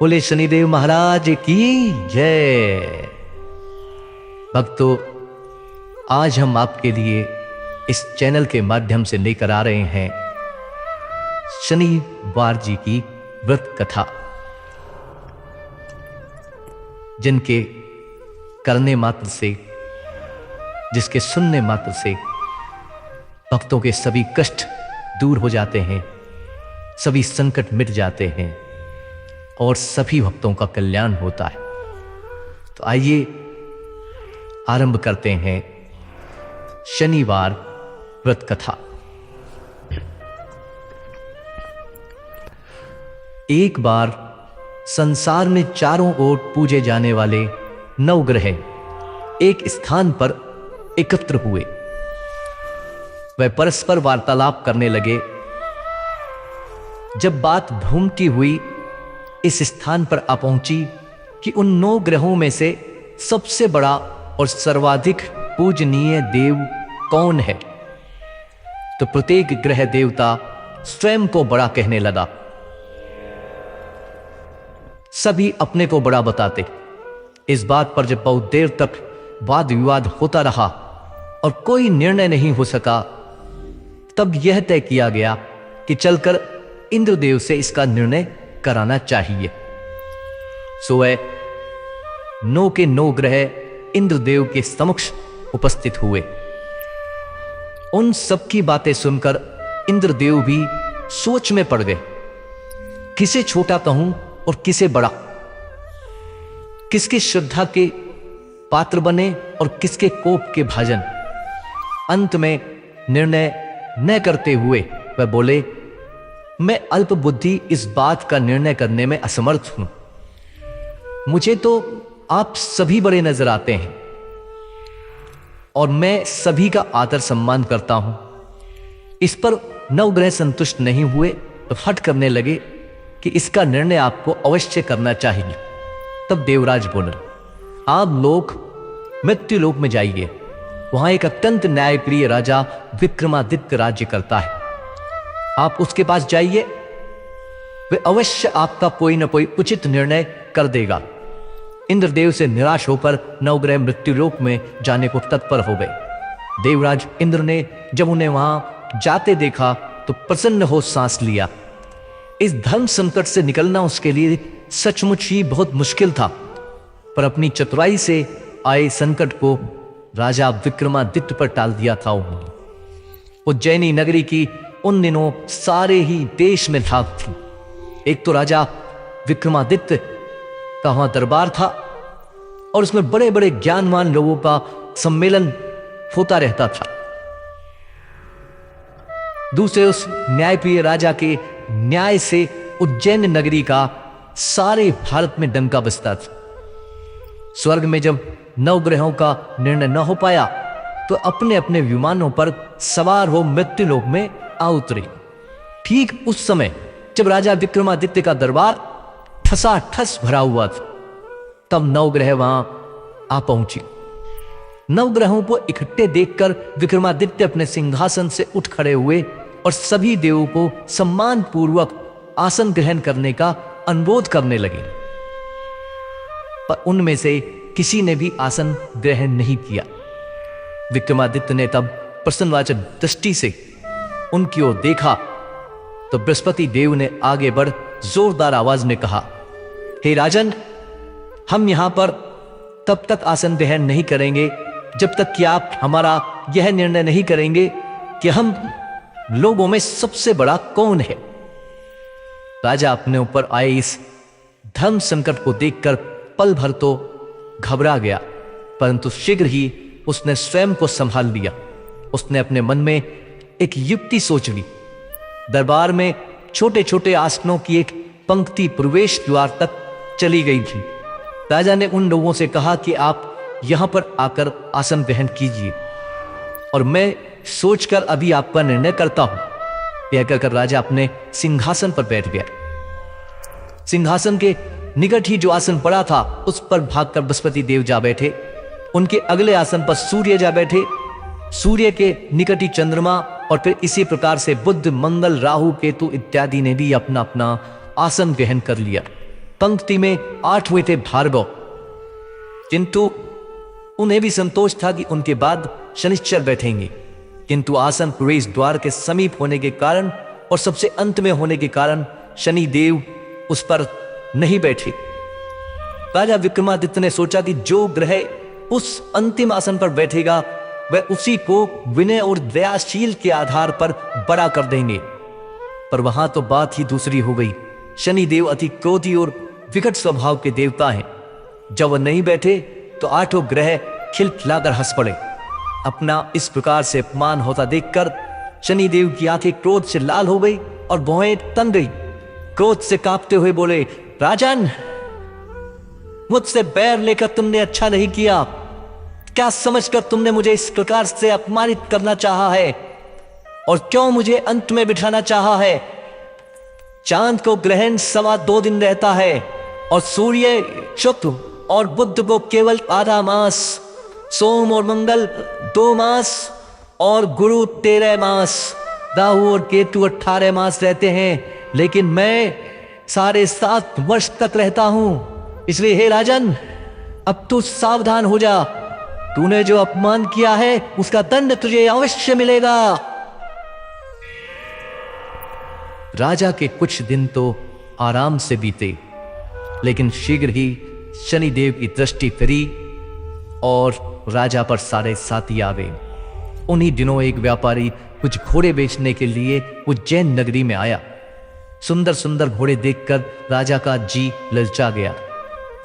बोले शनिदेव महाराज की जय। भक्तों, आज हम आपके लिए इस चैनल के माध्यम से लेकर आ रहे हैं शनिवार जी की व्रत कथा, जिनके करने मात्र से, जिसके सुनने मात्र से भक्तों के सभी कष्ट दूर हो जाते हैं, सभी संकट मिट जाते हैं और सभी भक्तों का कल्याण होता है। तो आइए आरंभ करते हैं शनिवार व्रत कथा। एक बार संसार में चारों ओर पूजे जाने वाले नवग्रह एक स्थान पर एकत्र हुए। वे परस्पर वार्तालाप करने लगे। जब बात घूमती हुई इस स्थान पर आ पहुंची कि उन 9 ग्रहों में से सबसे बड़ा और सर्वाधिक पूजनीय देव कौन है, तो प्रत्येक ग्रह देवता स्वयं को बड़ा कहने लगा। सभी अपने को बड़ा बताते। इस बात पर जब बहुत देर तक वाद विवाद होता रहा और कोई निर्णय नहीं हो सका, तब यह तय किया गया कि चलकर इंद्रदेव से इसका निर्णय कराना चाहिए। सो वह 9 के 9 ग्रह इंद्रदेव के समक्ष उपस्थित हुए। उन सबकी बातें सुनकर इंद्रदेव भी सोच में पड़ गए, किसे छोटा कहूं और किसे बड़ा, किसकी श्रद्धा के पात्र बने और किसके कोप के भाजन। अंत में निर्णय न करते हुए वह बोले, मैं अल्प बुद्धि इस बात का निर्णय करने में असमर्थ हूं। मुझे तो आप सभी बड़े नजर आते हैं और मैं सभी का आदर सम्मान करता हूं। इस पर नवग्रह संतुष्ट नहीं हुए तो हट करने लगे कि इसका निर्णय आपको अवश्य करना चाहिए। तब देवराज बोले, आप लोग मृत्युलोक में जाइए, वहां एक अत्यंत न्यायप्रिय राजा विक्रमादित्य राज्य करता है। आप उसके पास जाइए, वे अवश्य आपका कोई न कोई उचित निर्णय कर देगा। इंद्रदेव से निराश होकर नवग्रह मृत्युलोक में जाने को तत्पर हो गए। देवराज इंद्र ने जब उन्हें वहां जाते देखा तो प्रसन्न हो सांस लिया। इस धर्म संकट से निकलना उसके लिए सचमुच ही बहुत मुश्किल था, पर अपनी चतुराई से आए संकट को राजा विक्रमादित्य पर टाल दिया था उन्होंने। उज्जैनी नगरी की उन दिनों सारे ही देश में धाक थी। एक तो राजा विक्रमादित्य का वहां दरबार था और उसमें बड़े बड़े ज्ञानवान लोगों का सम्मेलन होता रहता था। दूसरे उस न्यायप्रिय राजा के न्याय से उज्जैन नगरी का सारे भारत में डंका बजता था। स्वर्ग में जब नवग्रहों का निर्णय न हो पाया तो अपने अपने विमानों पर सवार हो मृत्युलोक में आ उतरे। ठीक उस समय जब राजा विक्रमादित्य का दरबार ठसाठस भरा हुआ था, तब नवग्रह वहां आ पहुंची। नवग्रहों को इकट्ठे देखकर विक्रमादित्य अपने सिंहासन से उठ खड़े हुए और सभी देवों को सम्मान पूर्वक आसन ग्रहण करने का अनुरोध करने लगे, पर उनमें से किसी ने भी आसन ग्रहण नहीं किया। विक्रमादित्य ने तब प्रसन्नवाचक दृष्टि से उनकी ओर देखा तो बृहस्पति देव ने आगे बढ़ जोरदार आवाज में कहा, हे राजन, हम यहां पर तब तक आसन ग्रहण नहीं करेंगे जब तक कि आप हमारा यह निर्णय नहीं करेंगे कि हम लोगों में सबसे बड़ा कौन है। राजा अपने ऊपर आए इस धर्म संकट को देखकर पल भर तो घबरा गया, परंतु शीघ्र ही उसने स्वयं को संभाल लिया। उसने अपने मन में एक युक्ति सोच ली। दरबार में छोटे छोटे आसनों की एक पंक्ति प्रवेश द्वार तक चली गई थी। राजा ने उन लोगों से कहा कि आप यहां पर आकर आसन ग्रहण कीजिए और मैं सोचकर अभी आपका निर्णय करता हूं। यह कहकर राजा अपने सिंहासन पर बैठ गया। सिंहासन के निकट ही जो आसन पड़ा था उस पर भागकर बृहस्पति देव जा बैठे। उनके अगले आसन पर सूर्य जा बैठे। सूर्य के निकट ही चंद्रमा और फिर इसी प्रकार से बुध, मंगल, राहु, केतु इत्यादि ने भी अपना अपना आसन ग्रहण कर लिया। पंक्ति में 8वें थे भार्गव, किंतु उन्हें भी संतोष था कि उनके बाद शनिश्चर बैठेंगे, किंतु आसन प्रवेश द्वार के समीप होने के कारण और सबसे अंत में होने के कारण शनिदेव उस पर नहीं बैठे। राजा विक्रमादित्य ने सोचा कि जो ग्रह उस अंतिम आसन पर बैठेगा वह उसी को विनय और दयाशील के आधार पर बड़ा कर देंगे। पर वहां तो बात ही दूसरी हो गई। शनिदेव अति क्रोधी और विकट स्वभाव के देवता हैं। जब वह नहीं बैठे तो 8 ग्रह खिलखिलाकर हंस पड़े। अपना इस प्रकार से अपमान होता देखकर शनिदेव की आंखें क्रोध से लाल हो गई और भौहें तन गई। क्रोध से कांपते हुए बोले, राजन, मुझसे बैर लेकर तुमने अच्छा नहीं किया। क्या समझकर तुमने मुझे इस प्रकार से अपमानित करना चाहा है और क्यों मुझे अंत में बिठाना चाहा है? चांद को ग्रहण 2.25 दिन रहता है और सूर्य, शुक्र और बुध को केवल आधा मास, सोम और मंगल 2 मास और गुरु 13 मास, राहु और केतु 18 मास रहते हैं, लेकिन मैं 7.5 वर्ष तक रहता हूं। इसलिए हे राजन, अब तू सावधान हो जा। तूने जो अपमान किया है उसका दंड तुझे अवश्य मिलेगा। राजा के कुछ दिन तो आराम से बीते, लेकिन शीघ्र ही शनिदेव की दृष्टि फिरी और राजा पर सारे साथी आ गए। उन्हीं दिनों एक व्यापारी कुछ घोड़े बेचने के लिए उज्जैन नगरी में आया। सुंदर सुंदर घोड़े देखकर राजा का जी ललचा गया।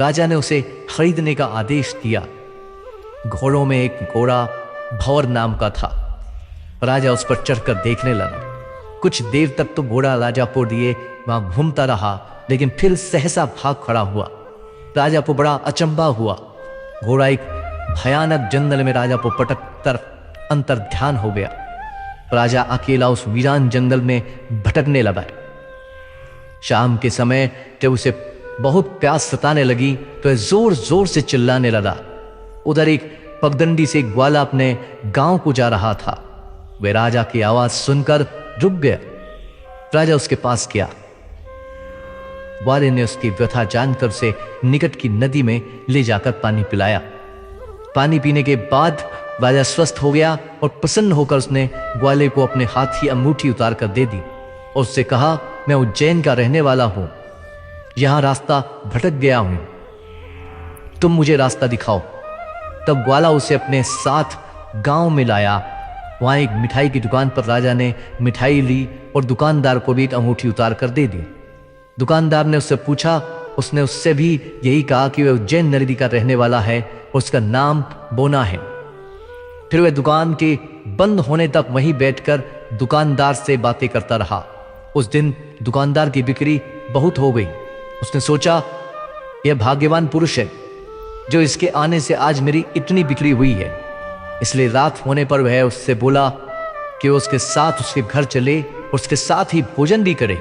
राजा ने उसे खरीदने का आदेश दिया। घोड़ों में एक घोड़ा भंवर नाम का था। राजा उस पर चढ़कर देखने लगा। कुछ देर तक तो घोड़ा राजा को लिए वहां घूमता रहा, लेकिन फिर सहसा भाग खड़ा हुआ। राजा को बड़ा अचंभा हुआ। घोड़ा एक भयानक जंगल में राजा को पटक कर अंतर ध्यान हो गया। राजा अकेला उस वीरान जंगल में भटकने लगा। शाम के समय जब उसे बहुत प्यास सताने लगी तो जोर जोर से चिल्लाने लगा। उधर एक पगडंडी से ग्वाला अपने गांव को जा रहा था। वह राजा की आवाज सुनकर रुक गया। राजा उसके पास गया। ग्वाले ने उसकी व्यथा जानकर उसे निकट की नदी में ले जाकर पानी पिलाया। पानी पीने के बाद राजा स्वस्थ हो गया और प्रसन्न होकर उसने ग्वाले को अपने हाथ की अंगूठी उतार कर दे दी और उससे कहा, मैं उज्जैन का रहने वाला हूं, यहां रास्ता भटक गया हूं, तुम मुझे रास्ता दिखाओ। तब ग्वाला उसे अपने साथ गांव में लाया। वहां एक मिठाई की दुकान पर राजा ने मिठाई ली और दुकानदार को भी एक अंगूठी उतार कर दे दी। दुकानदार ने उससे पूछा, उसने उससे भी यही कहा कि वह उज्जैन नगरी का रहने वाला है और उसका नाम बोना है। फिर वह दुकान के बंद होने तक वहीं बैठकर दुकानदार से बातें करता रहा। उस दिन दुकानदार की बिक्री बहुत हो गई। उसने सोचा, यह भाग्यवान पुरुष है जो इसके आने से आज मेरी इतनी बिक्री हुई है। इसलिए रात होने पर वह उससे बोला कि उसके साथ उसके घर चले और उसके साथ ही भोजन भी करे।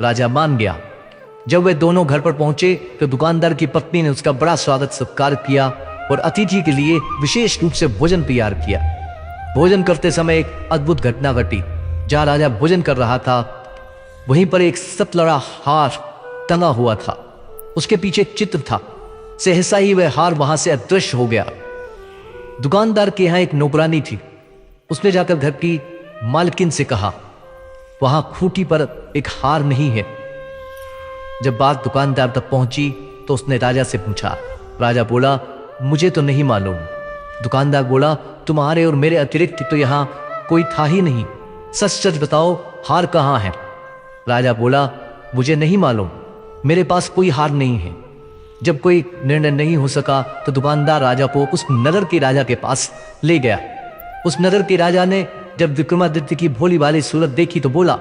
राजा मान गया। जब वे दोनों घर पर पहुंचे तो दुकानदार की पत्नी ने उसका बड़ा स्वागत सत्कार किया और अतिथि के लिए विशेष रूप से भोजन तैयार किया। भोजन करते समय एक अद्भुत घटना घटी। जहां राजा भोजन कर रहा था वहीं पर एक सतलड़ा हार टंगा हुआ था। उसके पीछे एक चित्र था। सहसा ही वह हार वहां से अदृश्य हो गया। दुकानदार के यहां एक नौकरानी थी। उसने जाकर घर की मालकिन से कहा, वहां खूंटी पर एक हार नहीं है। जब बात दुकानदार तक पहुंची तो उसने राजा से पूछा। राजा बोला, मुझे तो नहीं मालूम। दुकानदार बोला, तुम्हारे और मेरे अतिरिक्त तो यहां कोई था ही नहीं, सच सच बताओ हार कहां है? राजा बोला, मुझे नहीं मालूम, मेरे पास कोई हार नहीं है। जब कोई निर्णय नहीं हो सका तो दुकानदार राजा को उस नगर के राजा के पास ले गया। उस नगर के राजा ने जब विक्रमादित्य की भोली भाली सूरत देखी तो बोला,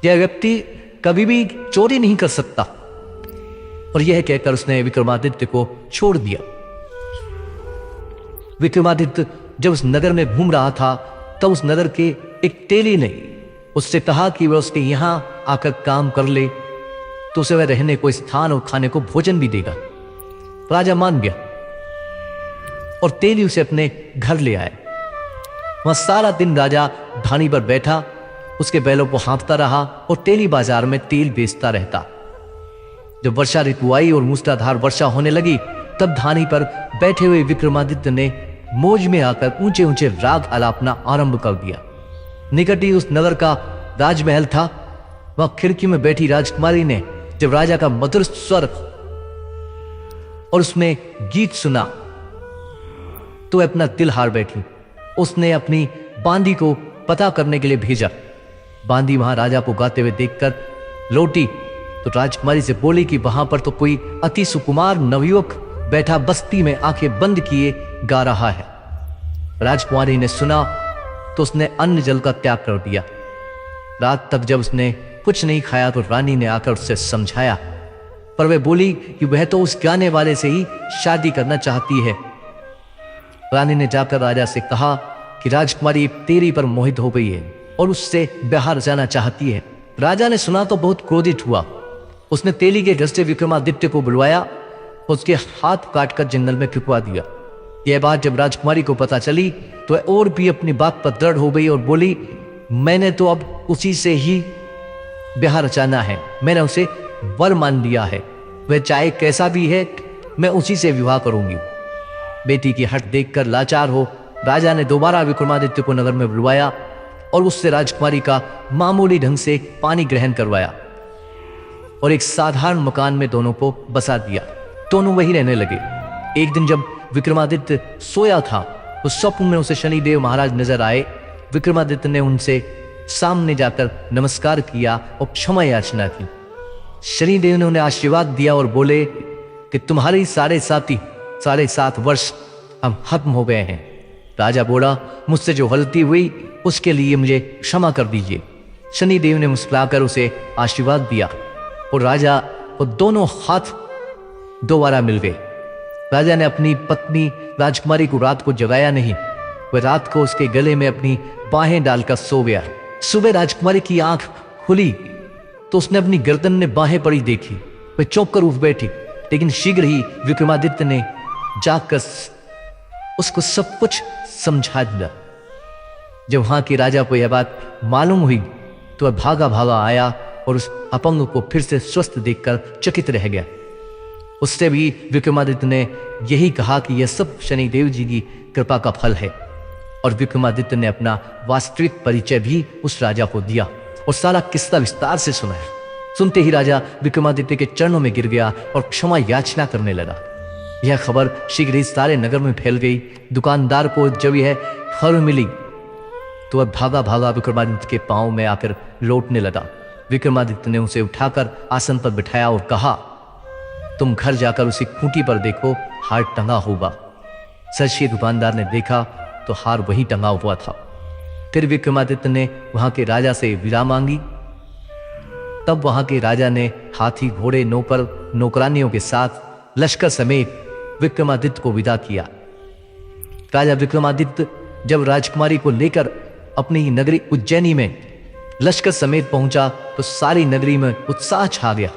यह व्यक्ति कभी भी चोरी नहीं कर सकता। और यह कहकर उसने विक्रमादित्य को छोड़ दिया। विक्रमादित्य जब उस नगर में घूम रहा था तब उस नगर के एक तेली ने उससे कहा कि वह उसके यहां आकर काम कर ले तो उसे वह रहने को स्थान और खाने को भोजन भी देगा। राजा मान गया और तेली उसे अपने घर ले आए। वहां सारा दिन राजा ढाणी पर बैठा, उसके बैलों को हाँकता रहा और तेली बाजार में तेल बेचता रहता। जब वर्षा ऋतु आई और मूसलाधार वर्षा होने लगी, तब धानी पर बैठे हुए विक्रमादित्य ने मौज में आकर ऊंचे ऊंचे राग आलापना आरंभ कर दिया। निकट ही उस नगर का राजमहल था। वह खिड़की में बैठी राजकुमारी ने जब राजा का मधुर स्वर और उसमें गीत सुना तो अपना दिल हार बैठी। उसने अपनी बांदी को पता करने के लिए भेजा। बांदी वहां राजा को गाते हुए देखकर लौटी तो राजकुमारी से बोली कि वहां पर तो कोई अति सुकुमार नवयुवक बैठा बस्ती में आंखें बंद किए गा रहा है। राजकुमारी ने सुना तो उसने अन्न जल का त्याग कर दिया। रात तक जब उसने कुछ नहीं खाया तो रानी ने आकर उससे समझाया, पर वह बोली कि वह तो उस गाने वाले से ही शादी करना चाहती है। रानी ने जाकर राजा से कहा कि राजकुमारी तेरी पर मोहित हो गई है और उससे ब्याह रचाना चाहती है। राजा ने सुना तो बहुत क्रोधित हुआ। उसने तेली के घर से विक्रमादित्य को बुलवाया, उसके हाथ काटकर जंगल में खिंचवा दिया। यह बात जब राजकुमारी को पता चली तो वह और भी अपनी बात पर दृढ़ हो गई और बोली, मैंने तो अब उसी से ही ब्याह रचाना है। मैंने उसे वर मान लिया है, वह चाहे कैसा भी है, मैं उसी से विवाह करूंगी। बेटी की हट देखकर लाचार हो राजा ने दोबारा विक्रमादित्य को नगर में बुलवाया और उससे राजकुमारी का मामूली ढंग से पानी ग्रहण करवाया और एक साधारण मकान में दोनों को बसा दिया। दोनों वही रहने लगे। एक दिन जब विक्रमादित्य सोया था तो स्वप्न में उसे शनिदेव महाराज नजर आए। विक्रमादित्य ने उनसे सामने जाकर नमस्कार किया और क्षमा याचना की। शनिदेव ने उन्हें आशीर्वाद दिया और बोले कि तुम्हारी 7.5 वर्ष हम खत्म हो गए हैं। राजा बोला, मुझसे जो गलती हुई उसके लिए मुझे क्षमा कर दीजिए। शनिदेव ने मुस्कुराकर उसे आशीर्वाद दिया और राजा को दोनों हाथ दोबारा मिल गए। राजा ने अपनी पत्नी राजकुमारी को रात को जगाया नहीं। वह रात को उसके गले में अपनी बाहें डालकर सो गया। सुबह राजकुमारी की आंख खुली तो उसने अपनी गर्दन में बाहें पड़ी देखी। वह चौंक कर उठ बैठी, लेकिन शीघ्र ही विक्रमादित्य ने जाकर उसको सब कुछ समझा दिया। जब वहां के राजा को यह बात मालूम हुई तो वह भागा भागा आया और उस अपंग को फिर से स्वस्थ देखकर चकित रह गया। उससे भी विक्रमादित्य ने यही कहा कि यह सब शनिदेव जी की कृपा का फल है और विक्रमादित्य ने अपना वास्तविक परिचय भी उस राजा को दिया और सारा किस्सा विस्तार से सुनाया। सुनते ही राजा विक्रमादित्य के चरणों में गिर गया और क्षमा याचना करने लगा। यह खबर शीघ्र ही सारे नगर में फैल गई। दुकानदार को जब यह खबर मिली तो वह भागा भागा विक्रमादित्य के पांव में आकर लौटने लगा। विक्रमादित्य ने उसे उठाकर आसन पर बिठाया और कहा, तुम घर जाकर उसी खूंटी पर देखो, हार टंगा होगा। सच ही दुकानदार ने देखा तो हार वहीं टंगा हुआ था। फिर विक्रमादित्य ने वहां के राजा से विदा मांगी। तब वहां के राजा ने हाथी, घोड़े, नौकर, नौकरानियों के साथ लश्कर समेत विक्रमादित्य को विदा किया। राजा विक्रमादित्य जब राजकुमारी को लेकर अपनी ही नगरी उज्जैनी में लश्कर समेत पहुंचा तो सारी नगरी में उत्साह छा गया।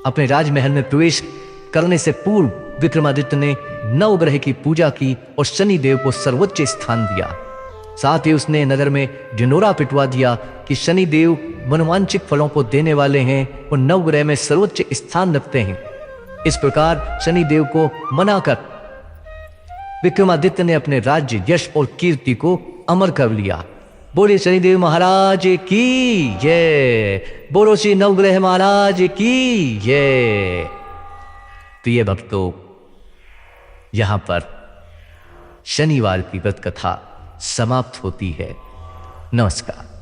अपने राजमहल में प्रवेश करने से पूर्व विक्रमादित्य ने नवग्रह की पूजा की और शनिदेव को सर्वोच्च स्थान दिया। साथ ही उसने नगर में ढिंढोरा पिटवा दिया कि शनिदेव मनोवांछित फलों को देने वाले हैं और नवग्रह में सर्वोच्च स्थान रखते हैं। इस प्रकार शनिदेव को मनाकर विक्रमादित्य ने अपने राज्य, यश और कीर्ति को अमर कर लिया। बोले शनिदेव महाराज की जय, बोलो श्री नवग्रह महाराज की जय। प्रिय भक्तों, यहां पर शनिवार की व्रत कथा समाप्त होती है। नमस्कार।